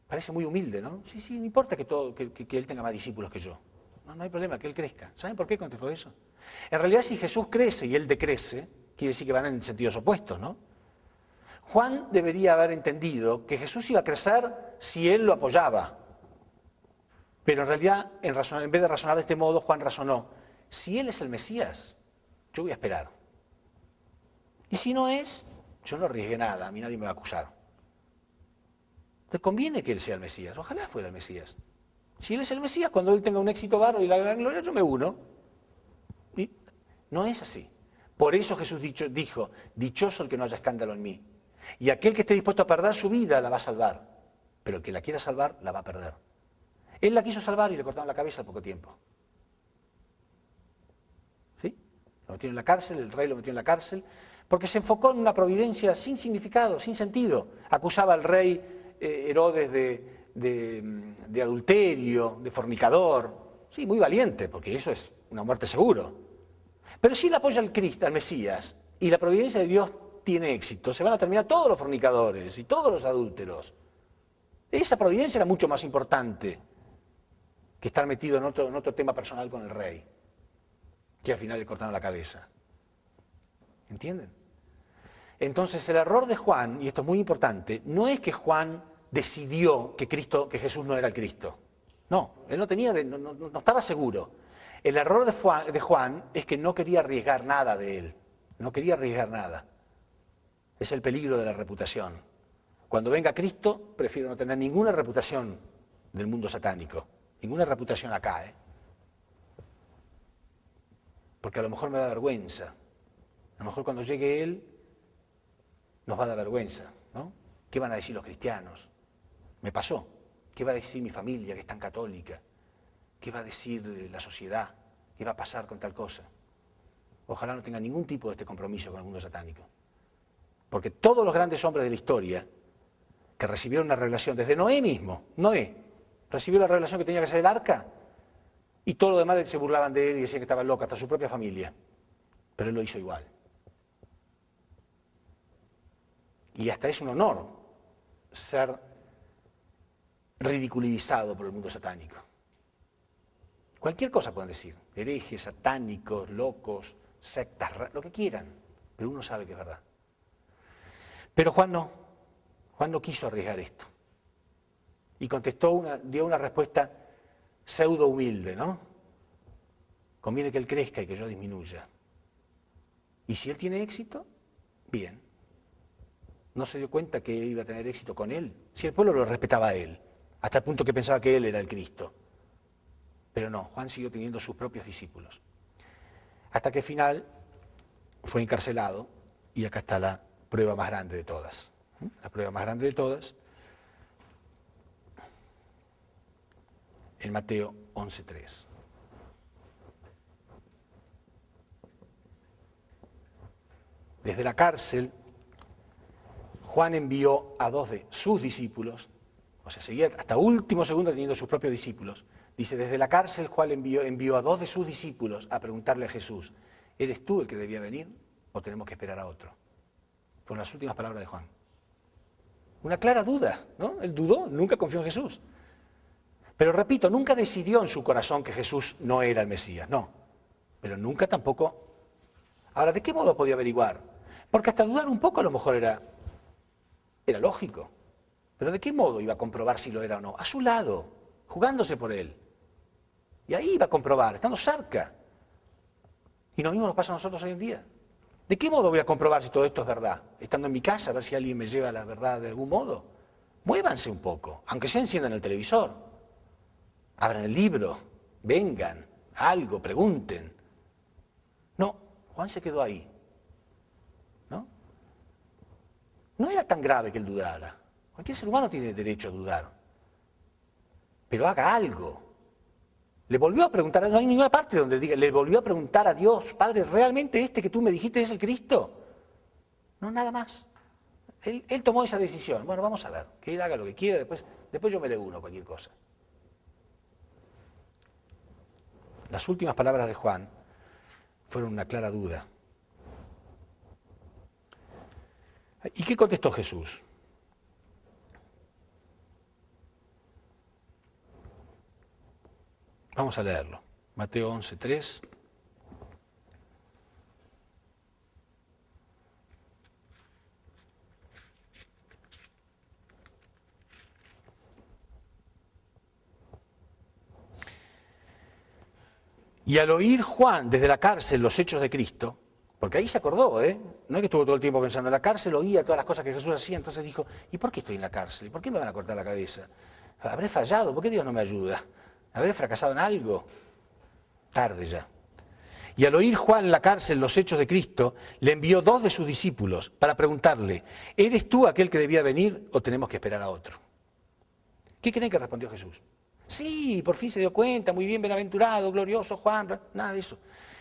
S1: Parece muy humilde, ¿no? Sí, no importa que él tenga más discípulos que yo. No hay problema, que él crezca. ¿Saben por qué contestó eso? En realidad, si Jesús crece y él decrece, quiere decir que van en sentidos opuestos, ¿no? Juan debería haber entendido que Jesús iba a crecer si él lo apoyaba. Pero en realidad, en vez de razonar de este modo, Juan razonó, si él es el Mesías, yo voy a esperar. Y si no es, yo no arriesgué nada, a mí nadie me va a acusar. Te conviene que él sea el Mesías, ojalá fuera el Mesías. Si él es el Mesías, cuando él tenga un éxito bárbaro y la gran gloria, yo me uno. Y no es así. Por eso Jesús dijo, dichoso el que no haya escándalo en mí. Y aquel que esté dispuesto a perder su vida la va a salvar. Pero el que la quiera salvar, la va a perder. Él la quiso salvar y le cortaron la cabeza al poco tiempo. ¿Sí? Lo metieron en la cárcel, el rey lo metió en la cárcel, porque se enfocó en una providencia sin significado, sin sentido. Acusaba al rey Herodes de adulterio, de fornicador. Sí, muy valiente, porque eso es una muerte seguro. Pero si él apoya al Cristo, al Mesías, y la providencia de Dios tiene éxito, se van a terminar todos los fornicadores y todos los adúlteros. Esa providencia era mucho más importante que estar metido en otro tema personal con el rey, que al final le cortaron la cabeza. ¿Entienden? Entonces el error de Juan, y esto es muy importante, no es que Juan decidió que Jesús no era el Cristo. No, él no estaba seguro. El error de Juan es que no quería arriesgar nada de él. No quería arriesgar nada. Es el peligro de la reputación. Cuando venga Cristo, prefiero no tener ninguna reputación del mundo satánico. Ninguna reputación acá, porque a lo mejor me da vergüenza. A lo mejor cuando llegue Él, nos va a dar vergüenza, ¿no? ¿Qué van a decir los cristianos? Me pasó. ¿Qué va a decir mi familia, que es tan católica? ¿Qué va a decir la sociedad? ¿Qué va a pasar con tal cosa? Ojalá no tenga ningún tipo de este compromiso con el mundo satánico. Porque todos los grandes hombres de la historia que recibieron una revelación, desde Noé mismo, Noé recibió la revelación que tenía que hacer el arca y todo lo demás se burlaban de él y decían que estaba loco, hasta su propia familia. Pero él lo hizo igual. Y hasta es un honor ser ridiculizado por el mundo satánico. Cualquier cosa pueden decir, herejes, satánicos, locos, sectas, lo que quieran, pero uno sabe que es verdad. Pero Juan no quiso arriesgar esto. Y dio una respuesta pseudo humilde, ¿no? Conviene que él crezca y que yo disminuya. Y si él tiene éxito, bien. No se dio cuenta que iba a tener éxito con él. Si el pueblo lo respetaba a él, hasta el punto que pensaba que él era el Cristo. Pero no, Juan siguió teniendo sus propios discípulos. Hasta que al final fue encarcelado, y acá está la prueba más grande de todas. La prueba más grande de todas, en Mateo 11:3. Desde la cárcel, Juan envió a 2 de sus discípulos, o sea, seguía hasta último segundo teniendo sus propios discípulos. Dice, desde la cárcel Juan envió a 2 de sus discípulos a preguntarle a Jesús, ¿eres tú el que debía venir o tenemos que esperar a otro? Fueron las últimas palabras de Juan. Una clara duda, ¿no? Él dudó, nunca confió en Jesús. Pero repito, nunca decidió en su corazón que Jesús no era el Mesías, no. Pero nunca tampoco. Ahora, ¿de qué modo podía averiguar? Porque hasta dudar un poco a lo mejor era lógico. Pero ¿de qué modo iba a comprobar si lo era o no? A su lado, jugándose por él. Y ahí iba a comprobar, estando cerca. Y lo mismo nos pasa a nosotros hoy en día. ¿De qué modo voy a comprobar si todo esto es verdad? Estando en mi casa, a ver si alguien me lleva la verdad de algún modo. Muévanse un poco, aunque sea enciendan el televisor. Abran el libro, vengan, algo, pregunten. No, Juan se quedó ahí. No era tan grave que él dudara. Cualquier ser humano tiene derecho a dudar. Pero haga algo. Le volvió a preguntar, no hay ninguna parte donde diga, le volvió a preguntar a Dios, Padre, ¿realmente este que tú me dijiste es el Cristo? No, nada más. Él tomó esa decisión. Bueno, vamos a ver, que él haga lo que quiera, después yo me le uno, cualquier cosa. Las últimas palabras de Juan fueron una clara duda. ¿Y qué contestó Jesús? Vamos a leerlo. Mateo 11:3. Y al oír Juan desde la cárcel los hechos de Cristo, porque ahí se acordó, no es que estuvo todo el tiempo pensando en la cárcel, oía todas las cosas que Jesús hacía, entonces dijo, ¿y por qué estoy en la cárcel? ¿Y por qué me van a cortar la cabeza? ¿Habré fallado? ¿Por qué Dios no me ayuda? ¿Habré fracasado en algo? Tarde ya. Y al oír Juan en la cárcel los hechos de Cristo, le envió 2 de sus discípulos para preguntarle, ¿eres tú aquel que debía venir o tenemos que esperar a otro? ¿Qué creen que respondió Jesús? Sí, por fin se dio cuenta, muy bien, bienaventurado, glorioso Juan, nada de eso.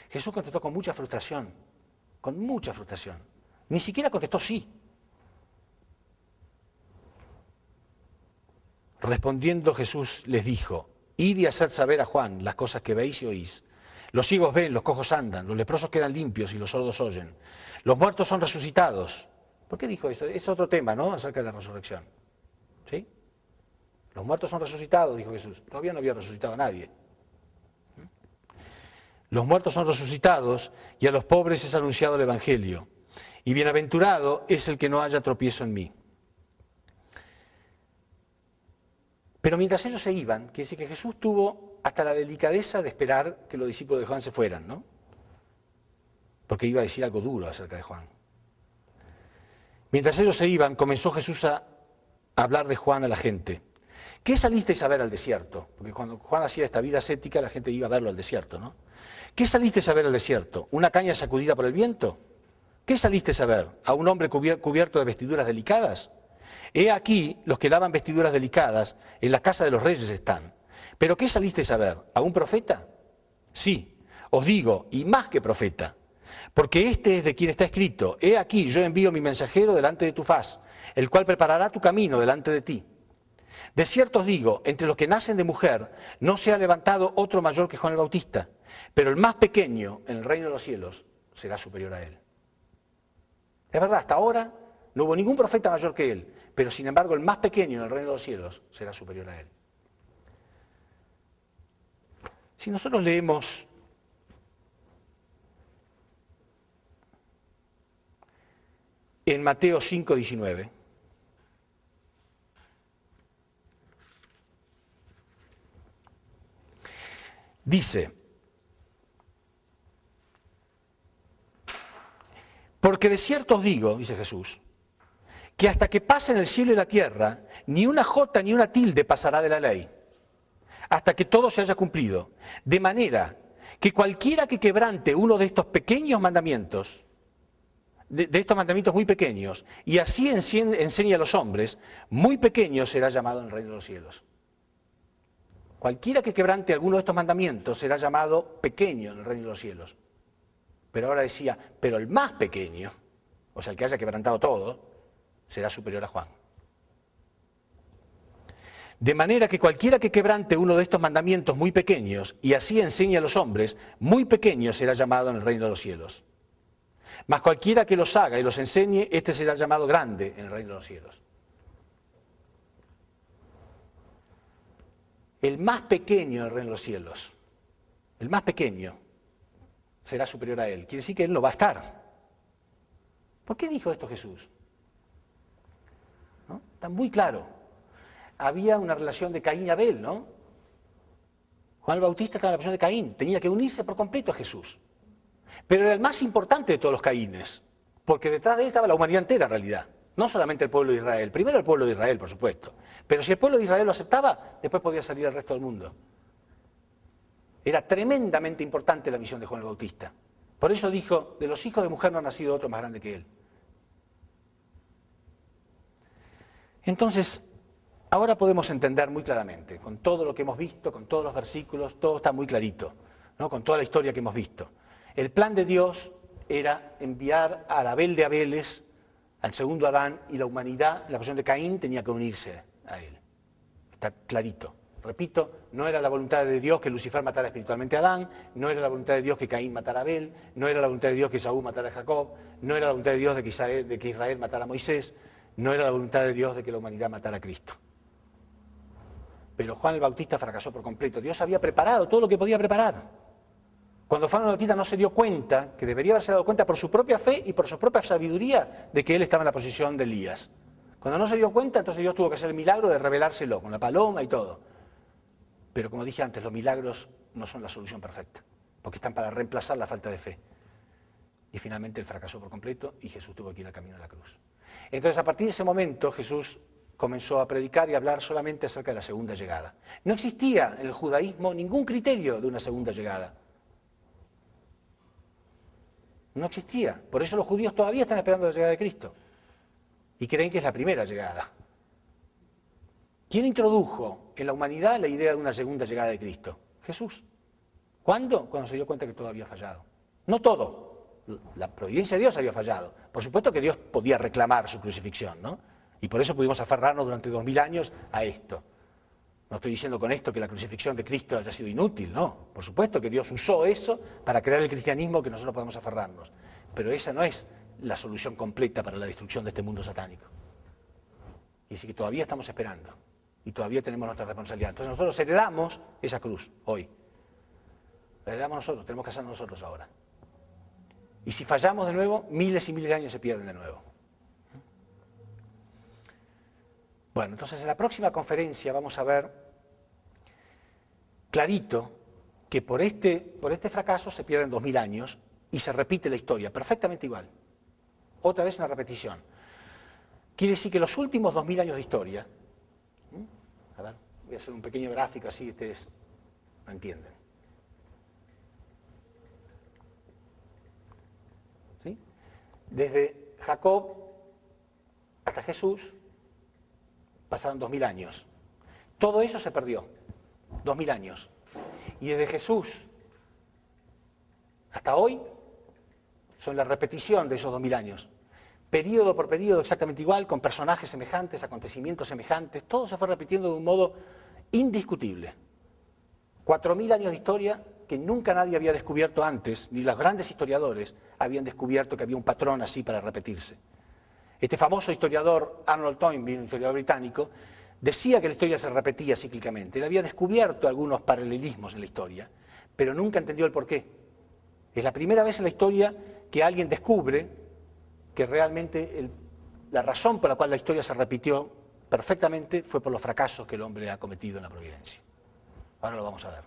S1: Jesús contestó con mucha frustración, Ni siquiera contestó sí. Respondiendo Jesús les dijo, id y haced saber a Juan las cosas que veis y oís. Los ciegos ven, los cojos andan, los leprosos quedan limpios y los sordos oyen. Los muertos son resucitados. ¿Por qué dijo eso? Es otro tema, ¿no? Acerca de la resurrección. ¿Sí? Los muertos son resucitados, dijo Jesús. Todavía no había resucitado a nadie. Los muertos son resucitados y a los pobres es anunciado el Evangelio. Y bienaventurado es el que no haya tropiezo en mí. Pero mientras ellos se iban, quiere decir que Jesús tuvo hasta la delicadeza de esperar que los discípulos de Juan se fueran, ¿no? Porque iba a decir algo duro acerca de Juan. Mientras ellos se iban, comenzó Jesús a hablar de Juan a la gente. ¿Qué salisteis a ver al desierto? Porque cuando Juan hacía esta vida ascética, la gente iba a verlo al desierto, ¿no? ¿Qué salisteis a ver al desierto? ¿Una caña sacudida por el viento? ¿Qué salisteis a ver? ¿A un hombre cubierto de vestiduras delicadas? He aquí los que lavan vestiduras delicadas, en la casa de los reyes están. ¿Pero qué salisteis a ver? ¿A un profeta? Sí, os digo, y más que profeta. Porque este es de quien está escrito, he aquí yo envío mi mensajero delante de tu faz, el cual preparará tu camino delante de ti. De cierto os digo, entre los que nacen de mujer no se ha levantado otro mayor que Juan el Bautista, pero el más pequeño en el reino de los cielos será superior a él. Es verdad, hasta ahora no hubo ningún profeta mayor que él, pero sin embargo el más pequeño en el reino de los cielos será superior a él. Si nosotros leemos en Mateo 5:19, dice: porque de cierto os digo, dice Jesús, que hasta que pasen el cielo y la tierra, ni una jota ni una tilde pasará de la ley, hasta que todo se haya cumplido. De manera que cualquiera que quebrante uno de estos pequeños mandamientos, de estos mandamientos muy pequeños, y así enseñe a los hombres, muy pequeño será llamado en el reino de los cielos. Cualquiera que quebrante alguno de estos mandamientos será llamado pequeño en el reino de los cielos. Pero ahora decía, pero el más pequeño, o sea, el que haya quebrantado todo, será superior a Juan. De manera que cualquiera que quebrante uno de estos mandamientos muy pequeños y así enseñe a los hombres, muy pequeño será llamado en el reino de los cielos. Mas cualquiera que los haga y los enseñe, este será llamado grande en el reino de los cielos. El más pequeño en el reino de los cielos, el más pequeño, será superior a él. Quiere decir que él no va a estar. ¿Por qué dijo esto Jesús? ¿No? Está muy claro. Había una relación de Caín y Abel, ¿no? Juan el Bautista estaba en la posición de Caín, tenía que unirse por completo a Jesús. Pero era el más importante de todos los Caínes, porque detrás de él estaba la humanidad entera en realidad, no solamente el pueblo de Israel. Primero el pueblo de Israel, por supuesto. Pero si el pueblo de Israel lo aceptaba, después podía salir al resto del mundo. Era tremendamente importante la misión de Juan el Bautista. Por eso dijo, de los hijos de mujer no ha nacido otro más grande que él. Entonces, ahora podemos entender muy claramente, con todo lo que hemos visto, con todos los versículos, todo está muy clarito, ¿no? Con toda la historia que hemos visto. El plan de Dios era enviar al Abel de Abeles, al segundo Adán, y la humanidad, la posición de Caín, tenía que unirse a él. Está clarito. Repito, no era la voluntad de Dios que Lucifer matara espiritualmente a Adán, no era la voluntad de Dios que Caín matara a Abel, no era la voluntad de Dios que Saúl matara a Jacob, no era la voluntad de Dios de que Israel matara a Moisés, no era la voluntad de Dios de que la humanidad matara a Cristo. Pero Juan el Bautista fracasó por completo. Dios había preparado todo lo que podía preparar. Cuando Juan el Bautista no se dio cuenta, que debería haberse dado cuenta por su propia fe y por su propia sabiduría, de que él estaba en la posición de Elías. Cuando no se dio cuenta, entonces Dios tuvo que hacer el milagro de revelárselo, con la paloma y todo. Pero como dije antes, los milagros no son la solución perfecta, porque están para reemplazar la falta de fe. Y finalmente él fracasó por completo y Jesús tuvo que ir al camino de la cruz. Entonces, a partir de ese momento, Jesús comenzó a predicar y a hablar solamente acerca de la segunda llegada. No existía en el judaísmo ningún criterio de una segunda llegada. No existía. Por eso los judíos todavía están esperando la llegada de Cristo. Y creen que es la primera llegada. ¿Quién introdujo en la humanidad la idea de una segunda llegada de Cristo? Jesús. ¿Cuándo? Cuando se dio cuenta que todo había fallado. No todo. La providencia de Dios había fallado. Por supuesto que Dios podía reclamar su crucifixión, ¿no? Y por eso pudimos aferrarnos durante 2000 años a esto. No estoy diciendo con esto que la crucifixión de Cristo haya sido inútil, no. Por supuesto que Dios usó eso para crear el cristianismo que nosotros podemos aferrarnos. Pero esa no es la solución completa para la destrucción de este mundo satánico. Y así que todavía estamos esperando. y todavía tenemos nuestra responsabilidad. Entonces nosotros heredamos esa cruz hoy. La heredamos nosotros, tenemos que hacerlo nosotros ahora. Y si fallamos de nuevo, miles y miles de años se pierden de nuevo. Bueno, entonces en la próxima conferencia vamos a ver clarito que por este fracaso se pierden 2000 años y se repite la historia, perfectamente igual. Otra vez una repetición. Quiere decir que los últimos 2000 años de historia, a ver, voy a hacer un pequeño gráfico así ustedes lo entienden. ¿Sí? Desde Jacob hasta Jesús pasaron 2000 años. Todo eso se perdió, 2000 años. Y desde Jesús hasta hoy son la repetición de esos 2000 años. Período por período exactamente igual, con personajes semejantes, acontecimientos semejantes, todo se fue repitiendo de un modo indiscutible. 4000 años de historia que nunca nadie había descubierto antes, ni los grandes historiadores habían descubierto que había un patrón así para repetirse. Este famoso historiador Arnold Toynbee, un historiador británico, decía que la historia se repetía cíclicamente. Él había descubierto algunos paralelismos en la historia, pero nunca entendió el porqué. Es la primera vez en la historia que alguien descubre que realmente la razón por la cual la historia se repitió perfectamente fue por los fracasos que el hombre ha cometido en la providencia. Ahora lo vamos a ver.